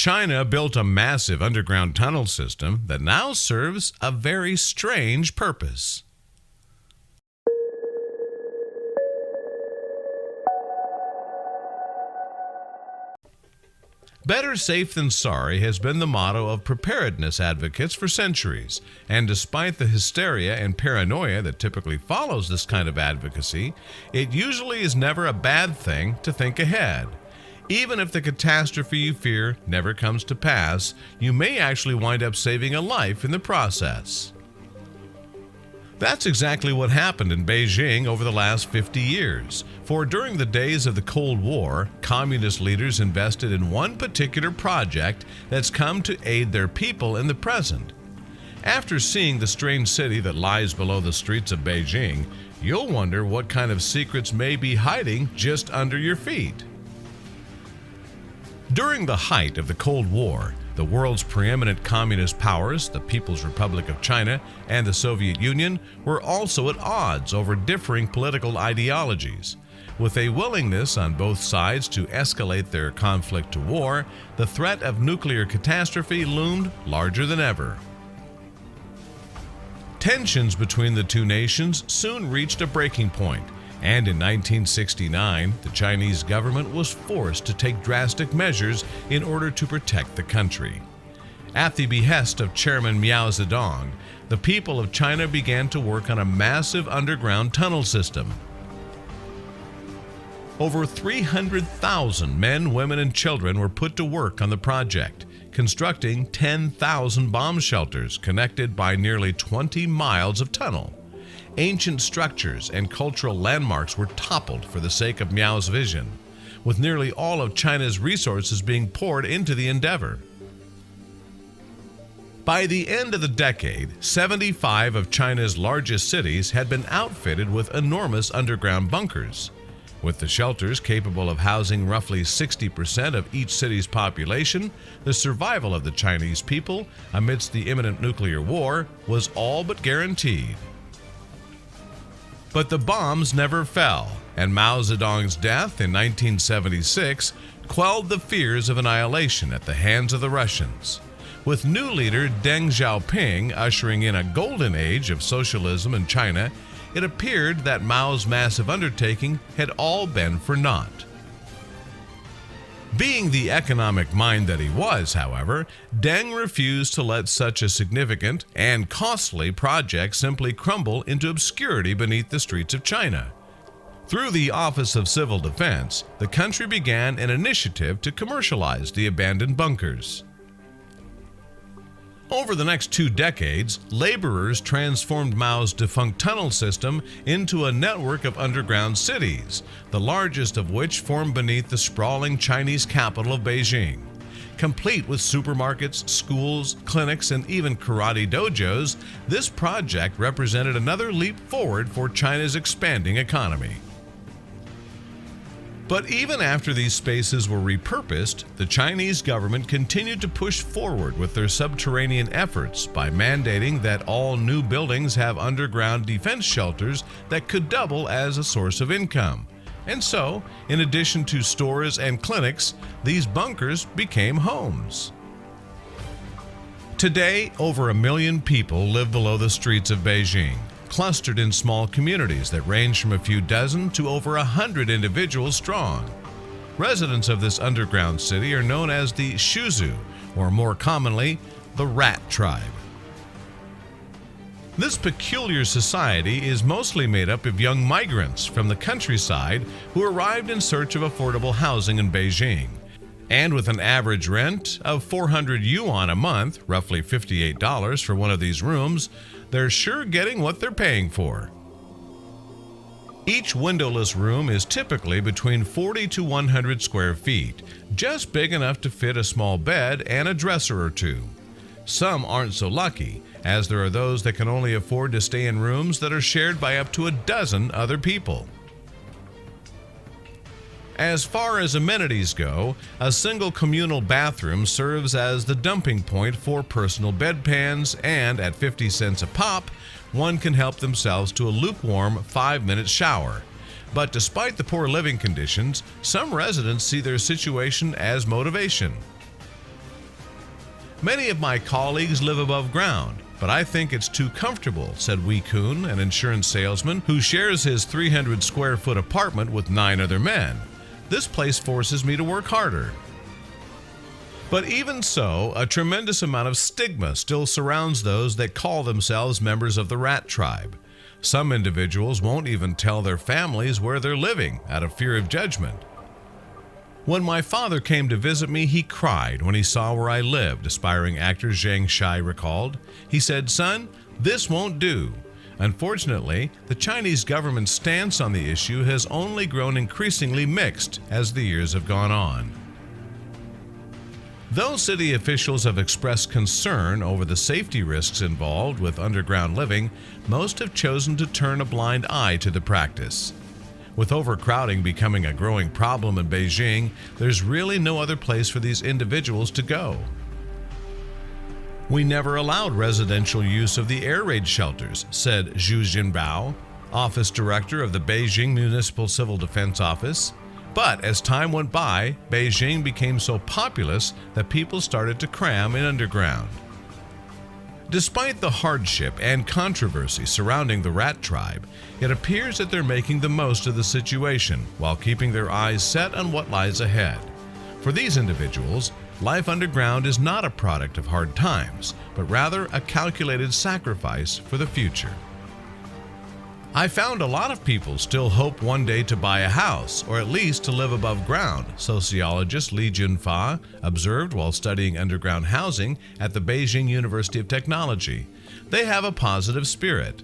China built a massive underground tunnel system that now serves a very strange purpose. Better safe than sorry has been the motto of preparedness advocates for centuries, and despite the hysteria and paranoia that typically follows this kind of advocacy, it usually is never a bad thing to think ahead. Even if the catastrophe you fear never comes to pass, you may actually wind up saving a life in the process. That's exactly what happened in Beijing over the last 50 years. For during the days of the Cold War, communist leaders invested in one particular project that's come to aid their people in the present. After seeing the strange city that lies below the streets of Beijing, you'll wonder what kind of secrets may be hiding just under your feet. During the height of the Cold War, the world's preeminent communist powers, the People's Republic of China and the Soviet Union, were also at odds over differing political ideologies. With a willingness on both sides to escalate their conflict to war, the threat of nuclear catastrophe loomed larger than ever. Tensions between the two nations soon reached a breaking point, and in 1969, the Chinese government was forced to take drastic measures in order to protect the country. At the behest of Chairman Mao Zedong, the people of China began to work on a massive underground tunnel system. Over 300,000 men, women, and children were put to work on the project, constructing 10,000 bomb shelters connected by nearly 20 miles of tunnel. Ancient structures and cultural landmarks were toppled for the sake of Mao's vision, with nearly all of China's resources being poured into the endeavor. By the end of the decade, 75 of China's largest cities had been outfitted with enormous underground bunkers. With the shelters capable of housing roughly 60% of each city's population, the survival of the Chinese people amidst the imminent nuclear war was all but guaranteed. But the bombs never fell, and Mao Zedong's death in 1976 quelled the fears of annihilation at the hands of the Russians. With new leader Deng Xiaoping ushering in a golden age of socialism in China, it appeared that Mao's massive undertaking had all been for naught. Being the economic mind that he was, however, Deng refused to let such a significant and costly project simply crumble into obscurity beneath the streets of China. Through the Office of Civil Defense, the country began an initiative to commercialize the abandoned bunkers. Over the next 2 decades, laborers transformed Mao's defunct tunnel system into a network of underground cities, the largest of which formed beneath the sprawling Chinese capital of Beijing. Complete with supermarkets, schools, clinics, and even karate dojos, this project represented another leap forward for China's expanding economy. But even after these spaces were repurposed, the Chinese government continued to push forward with their subterranean efforts by mandating that all new buildings have underground defense shelters that could double as a source of income. And so, in addition to stores and clinics, these bunkers became homes. Today, over 1 million people live below the streets of Beijing, clustered in small communities that range from a few dozen to over 100 individuals strong. Residents of this underground city are known as the Shuzu, or more commonly, the Rat Tribe. This peculiar society is mostly made up of young migrants from the countryside who arrived in search of affordable housing in Beijing. And with an average rent of 400 yuan a month, roughly $58 for one of these rooms, they're sure getting what they're paying for. Each windowless room is typically between 40 to 100 square feet, just big enough to fit a small bed and a dresser or two. Some aren't so lucky, as there are those that can only afford to stay in rooms that are shared by up to a dozen other people. As far as amenities go, a single communal bathroom serves as the dumping point for personal bedpans, and at 50 cents a pop, one can help themselves to a lukewarm 5-minute shower. But despite the poor living conditions, some residents see their situation as motivation. Many of my colleagues live above ground, but I think it's too comfortable, said Wee Koon, an insurance salesman who shares his 300 square foot apartment with 9 other men. This place forces me to work harder. But even so, a tremendous amount of stigma still surrounds those that call themselves members of the rat tribe. Some individuals won't even tell their families where they're living out of fear of judgment. When my father came to visit me, he cried when he saw where I lived, aspiring actor Zhang Shai recalled. He said, "Son, this won't do." Unfortunately, the Chinese government's stance on the issue has only grown increasingly mixed as the years have gone on. Though city officials have expressed concern over the safety risks involved with underground living, most have chosen to turn a blind eye to the practice. With overcrowding becoming a growing problem in Beijing, there's really no other place for these individuals to go. "We never allowed residential use of the air raid shelters," said Zhu Jinbao, office director of the Beijing Municipal Civil Defense Office. But as time went by, Beijing became so populous that people started to cram in underground. Despite the hardship and controversy surrounding the rat tribe, it appears that they're making the most of the situation while keeping their eyes set on what lies ahead. For these individuals, life underground is not a product of hard times, but rather a calculated sacrifice for the future. "I found a lot of people still hope one day to buy a house, or at least to live above ground," sociologist Li Junfa observed while studying underground housing at the Beijing University of Technology. "They have a positive spirit.